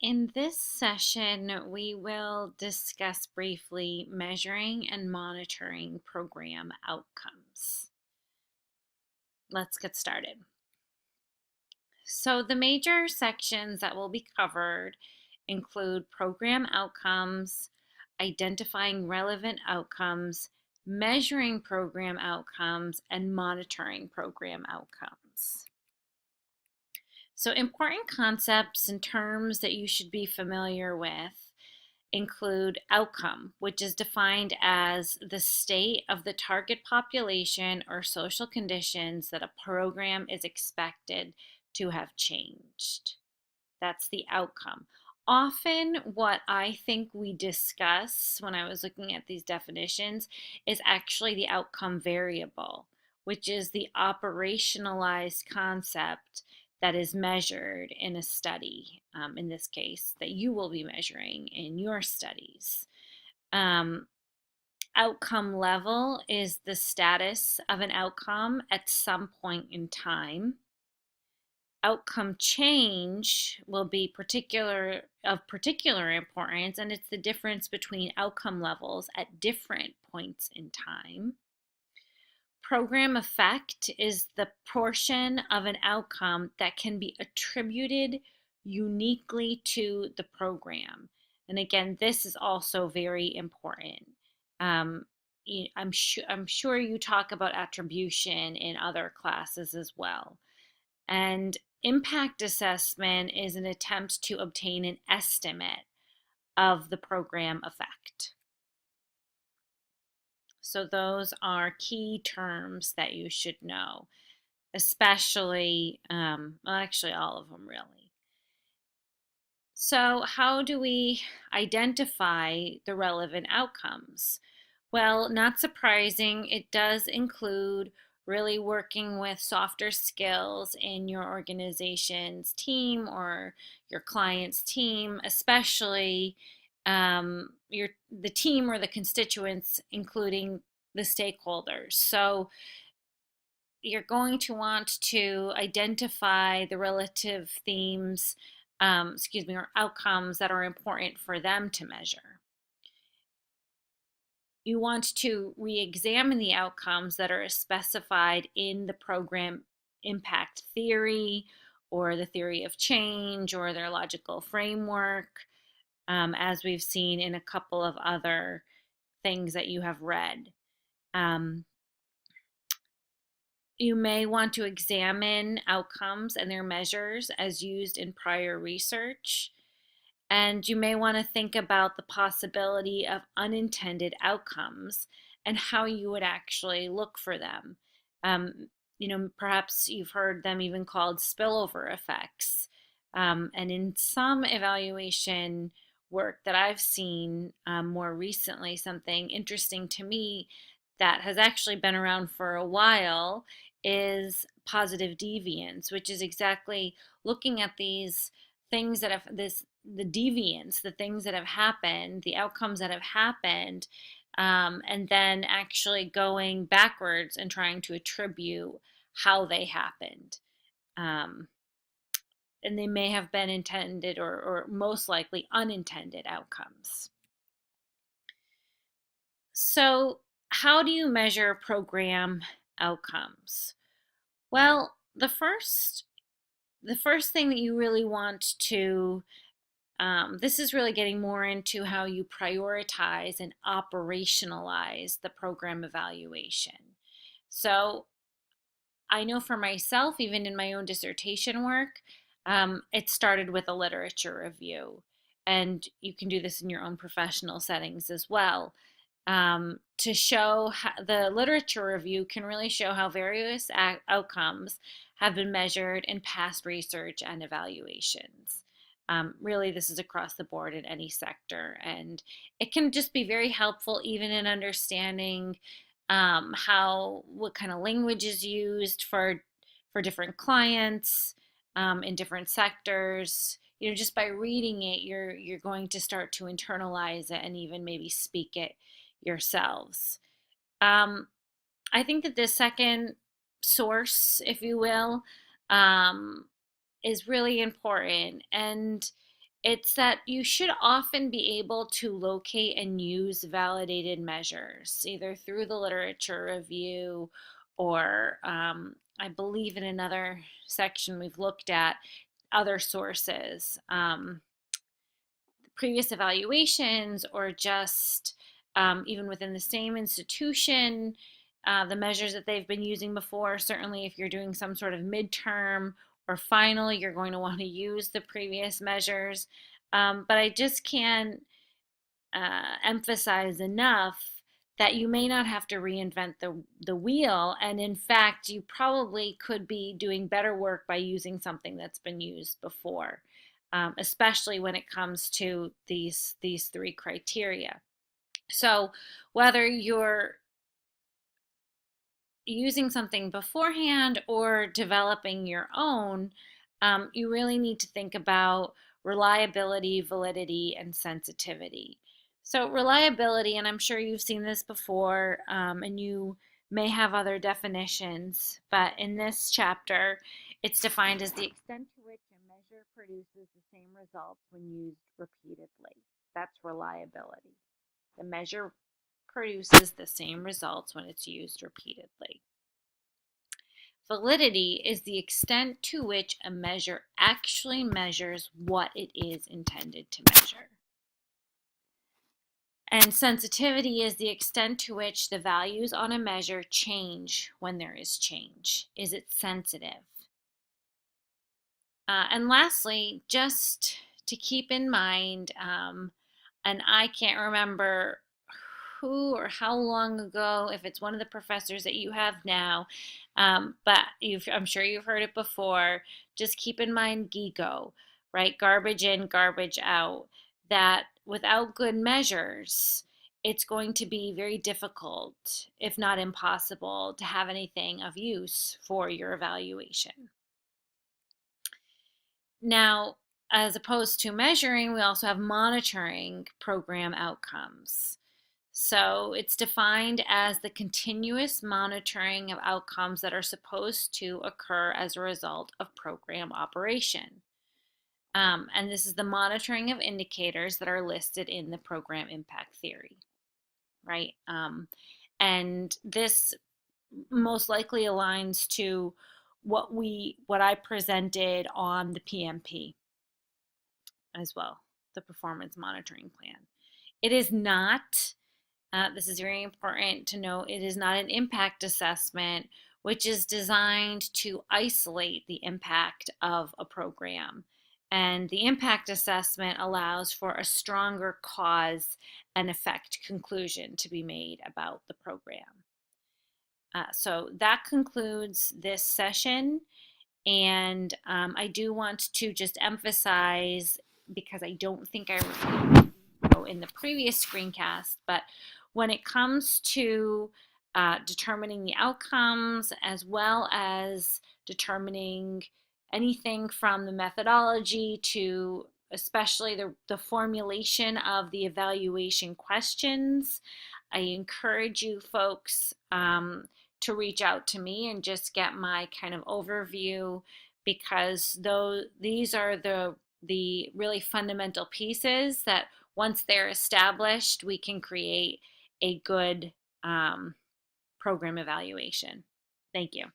In this session, we will discuss briefly measuring and monitoring program outcomes. Let's get started. So, the major sections that will be covered include program outcomes, identifying relevant outcomes, measuring program outcomes, and monitoring program outcomes. So, important concepts and terms that you should be familiar with include outcome, which is defined as the state of the target population or social conditions that a program is expected to have changed. That's the outcome. Often, what I think we discuss when I was looking at these definitions is actually the outcome variable, which is the operationalized concept that is measured in a study, in this case, that you will be measuring in your studies. Um, Outcome level is the status of an outcome at some point in time. Outcome change will be of particular importance, and it's the difference between outcome levels at different points in time. Program effect is the portion of an outcome that can be attributed uniquely to the program. And again, this is also very important. Um, I'm sure you talk about attribution in other classes as well. And impact assessment is an attempt to obtain an estimate of the program effect. So those are key terms that you should know, especially, well, actually all of them really. So how do we identify the relevant outcomes? Well, not surprising, it does include really working with softer skills in your organization's team or your client's team, especially the team or the constituents, including the stakeholders. So you're going to want to identify the relative themes, or outcomes that are important for them to measure. You want to re-examine the outcomes that are specified in the program impact theory or the theory of change or their logical framework, as we've seen in a couple of other things that you have read. You may want to examine outcomes and their measures as used in prior research. And you may want to think about the possibility of unintended outcomes and how you would actually look for them. Perhaps you've heard them even called spillover effects. And in some evaluation work that I've seen more recently, something interesting to me that has actually been around for a while is positive deviance, which is exactly looking at these things that have the deviance, the things that have happened, the outcomes that have happened, and then actually going backwards and trying to attribute how they happened. And they may have been intended or most likely unintended outcomes. So, how do you measure program outcomes? Well, the first thing that you really want to this is really getting more into how you prioritize and operationalize the program evaluation. So I know for myself, even in my own dissertation work, it started with a literature review. And you can do this in your own professional settings as well. To show how, the literature review can really show how various outcomes have been measured in past research and evaluations. Really, this is across the board in any sector, and it can just be very helpful even in understanding what kind of language is used for different clients in different sectors. Just by reading it, you're going to start to internalize it and even maybe speak it yourselves. I think that the second source, if you will, is really important, and It's that you should often be able to locate and use validated measures, either through the literature review or I believe in another section we've looked at other sources, previous evaluations, or just even within the same institution, the measures that they've been using before. Certainly, if you're doing some sort of midterm or final, you're going to want to use the previous measures. But I just can't emphasize enough that you may not have to reinvent the wheel. And in fact, you probably could be doing better work by using something that's been used before, especially when it comes to these three criteria. So whether you're using something beforehand or developing your own, you really need to think about reliability, validity, and sensitivity. So reliability, and I'm sure you've seen this before, and you may have other definitions, but in this chapter, it's defined as the extent to which a measure produces the same results when used repeatedly. That's reliability. The measure produces the same results when it's used repeatedly. Validity is the extent to which a measure actually measures what it is intended to measure. And sensitivity is the extent to which the values on a measure change when there is change. Is it sensitive? And lastly, just to keep in mind, and I can't remember who or how long ago, if it's one of the professors that you have now, but I'm sure you've heard it before. Just keep in mind GIGO, right? Garbage in, garbage out. That without good measures, it's going to be very difficult, if not impossible, to have anything of use for your evaluation. Now, as opposed to measuring, we also have monitoring program outcomes. So it's defined as the continuous monitoring of outcomes that are supposed to occur as a result of program operation. And this is the monitoring of indicators that are listed in the program impact theory, right? And this most likely aligns to what I presented on the PMP as well, the performance monitoring plan. It is not, this is very important to note, it is not an impact assessment, which is designed to isolate the impact of a program. And the impact assessment allows for a stronger cause and effect conclusion to be made about the program. So that concludes this session. And I do want to just emphasize, because I don't think I reviewed in the previous screencast, but when it comes to determining the outcomes as well as determining anything from the methodology to especially the formulation of the evaluation questions, I encourage you folks to reach out to me and just get my kind of overview, because these are the really fundamental pieces that once they're established, we can create a good program evaluation. Thank you.